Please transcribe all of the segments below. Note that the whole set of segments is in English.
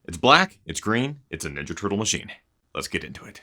It's black, it's green, it's a Ninja Turtle machine. Let's get into it.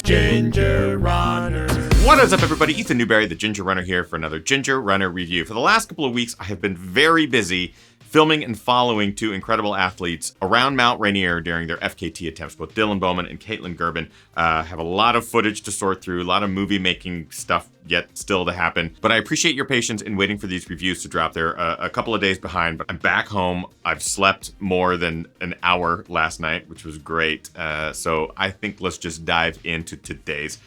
Ginger Runner. What is up, everybody? Ethan Newberry, the Ginger Runner, here for another Ginger Runner review. For the last couple of weeks, I have been very busy filming and following two incredible athletes around Mount Rainier during their FKT attempts. Both Dylan Bowman and Caitlin Gerben have a lot of footage to sort through, a lot of movie-making stuff yet still to happen. But I appreciate your patience in waiting for these reviews to drop. They're a couple of days behind, but I'm back home. I've slept more than an hour last night, which was great. So I think let's just dive into today's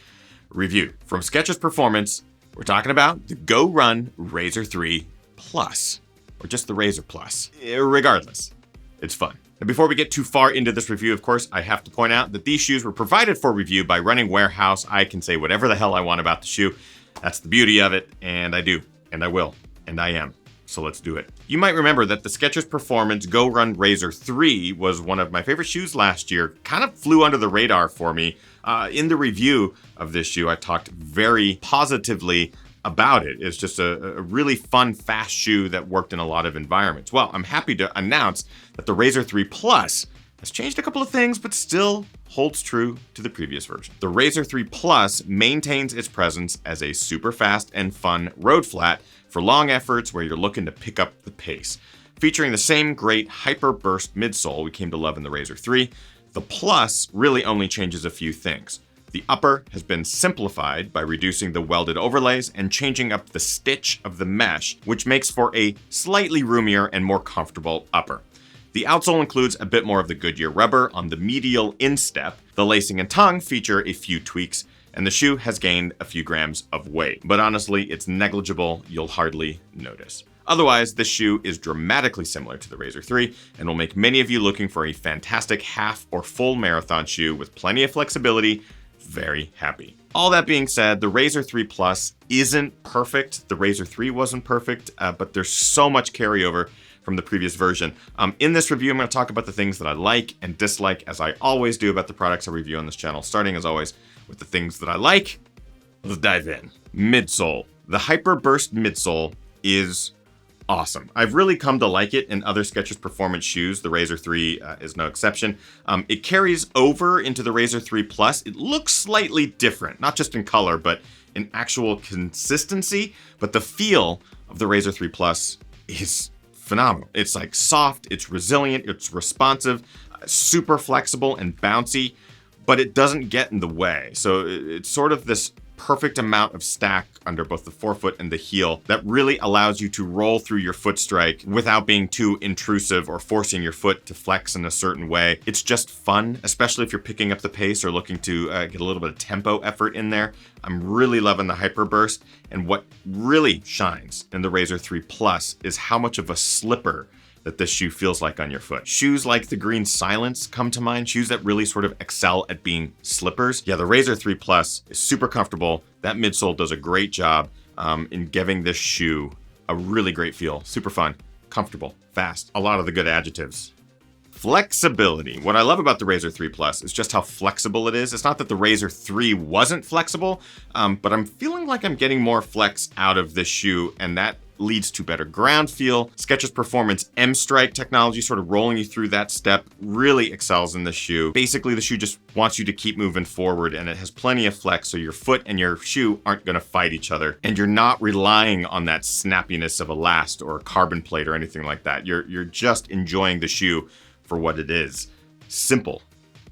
review. From Skechers Performance, we're talking about the GoRUN Razor 3 Plus. Or just the Razor Plus. Regardless, it's fun. And before we get too far into this review, of course, I have to point out that these shoes were provided for review by Running Warehouse. I can say whatever the hell I want about the shoe. That's the beauty of it, and I do, and I will, and I am. So let's do it. You might remember that the Skechers Performance GoRUN Razor 3 was one of my favorite shoes last year. Kind of flew under the radar for me. In the review of this shoe, I talked very positively about it. It's just a really fun, fast shoe that worked in a lot of environments. Well, I'm happy to announce that the Razor 3 Plus has changed a couple of things, but still holds true to the previous version. The Razor 3 Plus maintains its presence as a super fast and fun road flat for long efforts where you're looking to pick up the pace. Featuring the same great hyper burst midsole we came to love in the Razor 3, the Plus really only changes a few things. The upper has been simplified by reducing the welded overlays and changing up the stitch of the mesh, which makes for a slightly roomier and more comfortable upper. The outsole includes a bit more of the Goodyear rubber on the medial instep. The lacing and tongue feature a few tweaks, and the shoe has gained a few grams of weight. But honestly, it's negligible. You'll hardly notice. Otherwise, this shoe is dramatically similar to the Razor 3 and will make many of you looking for a fantastic half or full marathon shoe with plenty of flexibility very happy. All that being said, the Razor 3 Plus isn't perfect. The Razor 3 wasn't perfect, but there's so much carryover from the previous version. In this review, I'm going to talk about the things that I like and dislike, as I always do about the products I review on this channel, starting as always with the things that I like. Let's dive in. Midsole. The Hyper Burst midsole is awesome. I've really come to like it in other Skechers Performance shoes. The Razor 3 is no exception. It carries over into the Razor 3 Plus. It looks slightly different, not just in color, but in actual consistency. But the feel of the Razor 3 Plus is phenomenal. It's like soft, it's resilient, it's responsive, super flexible and bouncy, but it doesn't get in the way. So it's sort of this perfect amount of stack under both the forefoot and the heel that really allows you to roll through your foot strike without being too intrusive or forcing your foot to flex in a certain way. It's just fun, especially if you're picking up the pace or looking to get a little bit of tempo effort in there. I'm really loving the Hyper Burst, and what really shines in the Razor 3 Plus is how much of a slipper that this shoe feels like on your foot. Shoes like the Green Silence come to mind, shoes that really sort of excel at being slippers. Yeah, the Razor 3 Plus is super comfortable. That midsole does a great job in giving this shoe a really great feel. Super fun, comfortable, fast, a lot of the good adjectives. Flexibility. What I love about the Razor 3 Plus is just how flexible it is. It's not that the Razor 3 wasn't flexible, but I'm feeling like I'm getting more flex out of this shoe, and that leads to better ground feel. Skechers Performance M-Strike technology, sort of rolling you through that step, really excels in the shoe. Basically, the shoe just wants you to keep moving forward, and it has plenty of flex, so your foot and your shoe aren't gonna fight each other, and you're not relying on that snappiness of a last or a carbon plate or anything like that. You're just enjoying the shoe for what it is. Simple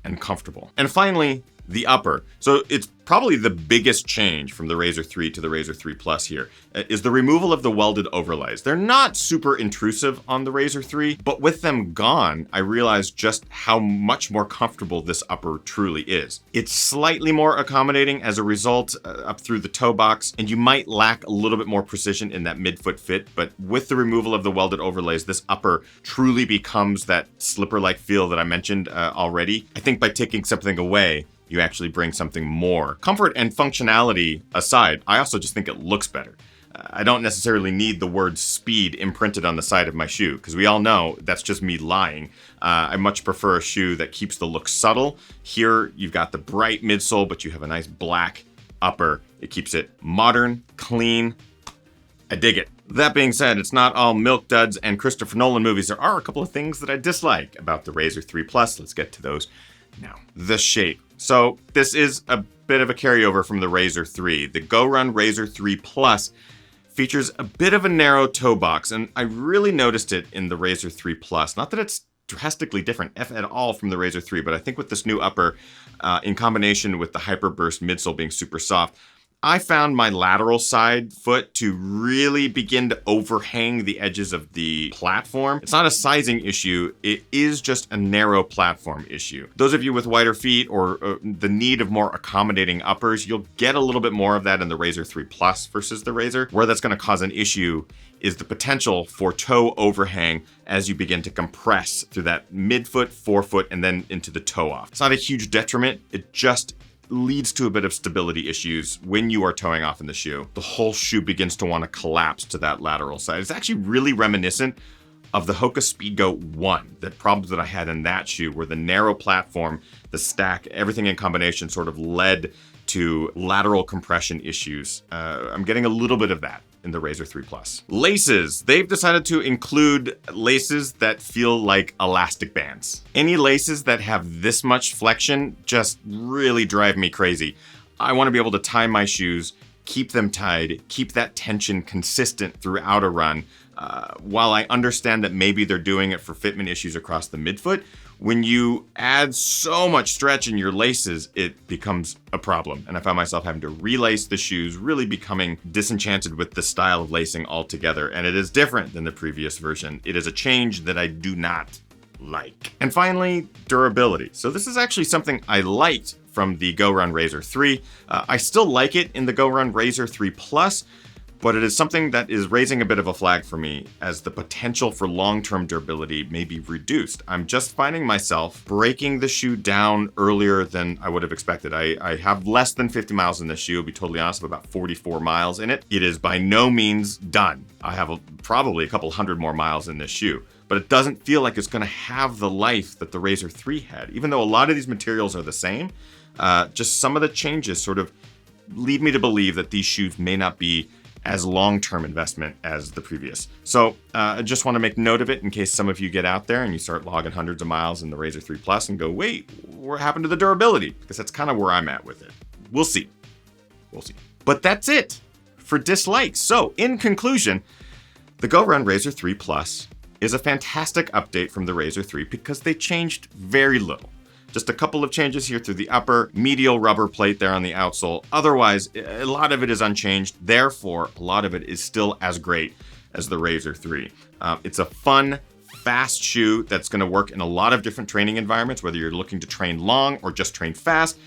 and comfortable. And finally, the upper. So it's probably the biggest change from the Razor 3 to the Razor 3 Plus here is the removal of the welded overlays. They're not super intrusive on the Razor 3, but with them gone, I realized just how much more comfortable this upper truly is. It's slightly more accommodating as a result up through the toe box, and you might lack a little bit more precision in that midfoot fit, but with the removal of the welded overlays, this upper truly becomes that slipper-like feel that I mentioned already. I think by taking something away, you actually bring something more. Comfort and functionality aside, I also just think it looks better. I don't necessarily need the word speed imprinted on the side of my shoe, because we all know that's just me lying. I much prefer a shoe that keeps the look subtle. Here, you've got the bright midsole, but you have a nice black upper. It keeps it modern, clean. I dig it. That being said, it's not all milk duds and Christopher Nolan movies. There are a couple of things that I dislike about the Razor 3 Plus. Let's get to those now. The shape. So this is a bit of a carryover from the Razor 3. The GoRUN Razor 3 Plus features a bit of a narrow toe box, and I really noticed it in the Razor 3 Plus. Not that it's drastically different at all from the Razor 3, but I think with this new upper, in combination with the Hyperburst midsole being super soft, I found my lateral side foot to really begin to overhang the edges of the platform. It's not a sizing issue, it is just a narrow platform issue. Those of you with wider feet or the need of more accommodating uppers, you'll get a little bit more of that in the Razor 3 Plus versus the Razor. Where that's gonna cause an issue is the potential for toe overhang as you begin to compress through that midfoot, forefoot, and then into the toe off. It's not a huge detriment, it just leads to a bit of stability issues when you are toeing off in the shoe. The whole shoe begins to want to collapse to that lateral side. It's actually really reminiscent of the Hoka Speedgo 1, the problems that I had in that shoe where the narrow platform, the stack, everything in combination sort of led to lateral compression issues. I'm getting a little bit of that in the Razor 3 Plus. Laces. They've decided to include laces that feel like elastic bands. Any laces that have this much flexion just really drive me crazy. I want to be able to tie my shoes, keep them tied, keep that tension consistent throughout a run. While I understand that maybe they're doing it for fitment issues across the midfoot, when you add so much stretch in your laces, it becomes a problem. And I found myself having to relace the shoes, really becoming disenchanted with the style of lacing altogether. And it is different than the previous version. It is a change that I do not like. And finally, durability. So this is actually something I liked from the GoRUN Razor 3. I still like it in the GoRUN Razor 3 Plus, but it is something that is raising a bit of a flag for me as the potential for long-term durability may be reduced. I'm just finding myself breaking the shoe down earlier than I would have expected. I have less than 50 miles in this shoe, to be totally honest, about 44 miles in it. It is by no means done. I have probably a couple hundred more miles in this shoe, but it doesn't feel like it's gonna have the life that the Razor 3 had. Even though a lot of these materials are the same, just some of the changes sort of lead me to believe that these shoes may not be as long-term investment as the previous. So I just want to make note of it in case some of you get out there and you start logging hundreds of miles in the Razor 3 Plus and go, wait, what happened to the durability? Because that's kind of where I'm at with it. We'll see. We'll see. But that's it for dislikes. So in conclusion, the GoRUN Razor 3 Plus is a fantastic update from the Razor 3 because they changed very little. Just a couple of changes here through the upper, medial rubber plate there on the outsole. Otherwise, a lot of it is unchanged. Therefore, a lot of it is still as great as the Razor 3. It's a fun, fast shoe that's going to work in a lot of different training environments, whether you're looking to train long or just train fast.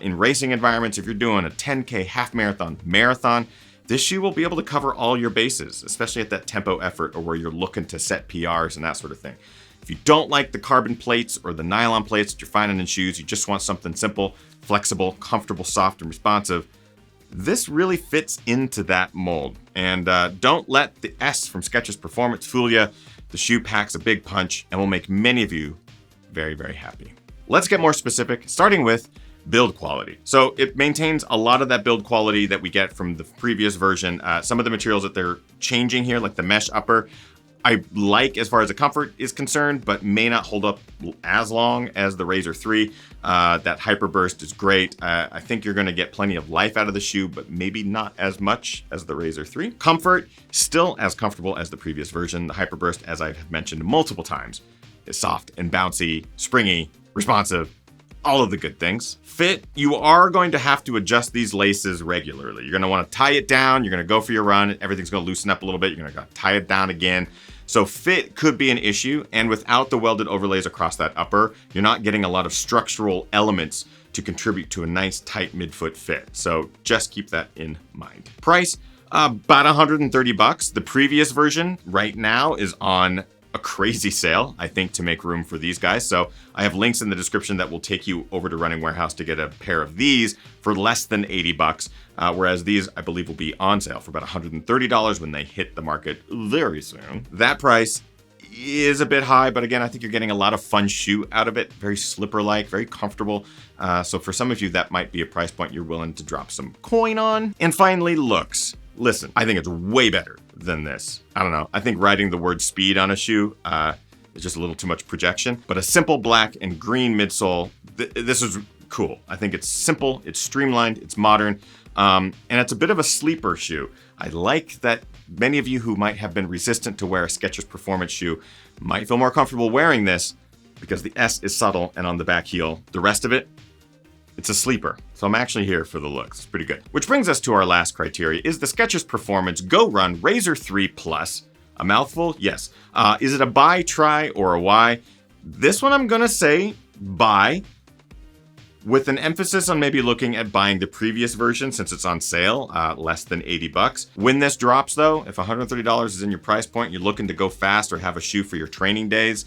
In racing environments, if you're doing a 10K, half marathon, marathon, this shoe will be able to cover all your bases, especially at that tempo effort or where you're looking to set PRs and that sort of thing. If you don't like the carbon plates or the nylon plates that you're finding in shoes, you just want something simple, flexible, comfortable, soft, and responsive, this really fits into that mold. And don't let the S from Skechers Performance fool you. The shoe packs a big punch and will make many of you very, very happy. Let's get more specific, starting with build quality. So it maintains a lot of that build quality that we get from the previous version. Some of the materials that they're changing here, like the mesh upper, I like as far as the comfort is concerned, but may not hold up as long as the Razor 3. That Hyperburst is great. I think you're gonna get plenty of life out of the shoe, but maybe not as much as the Razor 3. Comfort, still as comfortable as the previous version. The Hyperburst, as I've mentioned multiple times, is soft and bouncy, springy, responsive, all of the good things. Fit, you are going to have to adjust these laces regularly. You're gonna wanna tie it down, you're gonna go for your run, everything's gonna loosen up a little bit, you're gonna tie it down again. So fit could be an issue, and without the welded overlays across that upper, you're not getting a lot of structural elements to contribute to a nice tight midfoot fit. So just keep that in mind. Price, about $130. The previous version right now is on a crazy sale, I think, to make room for these guys. So I have links in the description that will take you over to Running Warehouse to get a pair of these for less than $80. Whereas these, I believe, will be on sale for about $130 when they hit the market very soon. That price is a bit high, but again, I think you're getting a lot of fun shoe out of it. Very slipper-like, very comfortable. So for some of you, that might be a price point you're willing to drop some coin on. And finally, looks. Listen, I think it's way better than this. I don't know. I think writing the word speed on a shoe is just a little too much projection. But a simple black and green midsole, this is cool. I think it's simple, it's streamlined, it's modern, and it's a bit of a sleeper shoe. I like that many of you who might have been resistant to wear a Skechers Performance shoe might feel more comfortable wearing this because the S is subtle and on the back heel. The rest of it, it's a sleeper. So I'm actually here for the looks. It's pretty good. Which brings us to our last criteria. Is the Skechers Performance GoRUN Razor 3 Plus a mouthful? Yes. Is it a buy, try, or a why? This one I'm gonna say buy, with an emphasis on maybe looking at buying the previous version since it's on sale, less than 80 bucks. When this drops though, if $130 is in your price point, you're looking to go fast or have a shoe for your training days,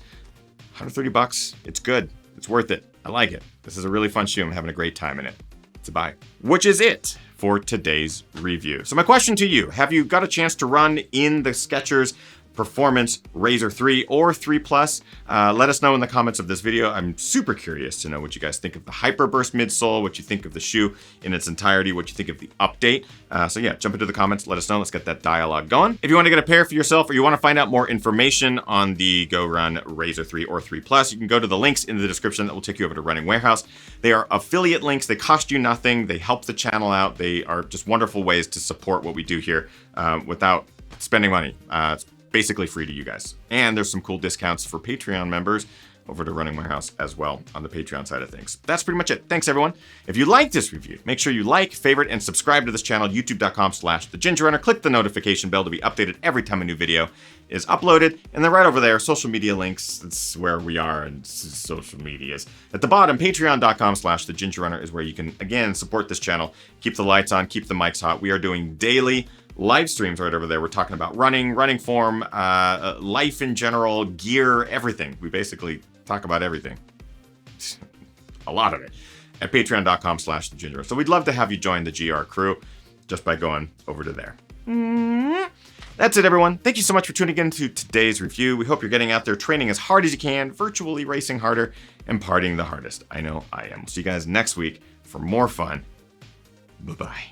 130 bucks, it's good. It's worth it. I like it. This is a really fun shoe. I'm having a great time in it. It's a buy. Which is it for today's review. So my question to you, have you got a chance to run in the Skechers Performance Razor 3 or 3 Plus? Let us know in the comments of this video. I'm super curious to know what you guys think of the Hyperburst midsole, what you think of the shoe in its entirety, what you think of the update. So yeah, jump into the comments, let us know. Let's get that dialogue going. If you want to get a pair for yourself or you want to find out more information on the GoRUN Razor 3 or 3 Plus, you can go to the links in the description that will take you over to Running Warehouse. They are affiliate links. They cost you nothing. They help the channel out. They are just wonderful ways to support what we do here without spending money. It's basically free to you guys. And there's some cool discounts for Patreon members over to Running Warehouse as well on the Patreon side of things. That's pretty much it. Thanks everyone. If you like this review, make sure you like, favorite, and subscribe to this channel, youtube.com/thegingerrunner. Click the notification bell to be updated every time a new video is uploaded. And then right over there, social media links. That's where we are and social medias. At the bottom, patreon.com/thegingerrunner is where you can, again, support this channel, keep the lights on, keep the mics hot. We are doing daily live streams right over there. We're talking about running form, life in general, gear, everything. We basically talk about everything. A lot of it. At patreon.com/thegingerrunner. So we'd love to have you join the GR crew just by going over to there. That's it, everyone. Thank you so much for tuning in to today's review. We hope you're getting out there, training as hard as you can, virtually racing harder, and partying the hardest. I know I am. We'll see you guys next week for more fun. Bye-bye.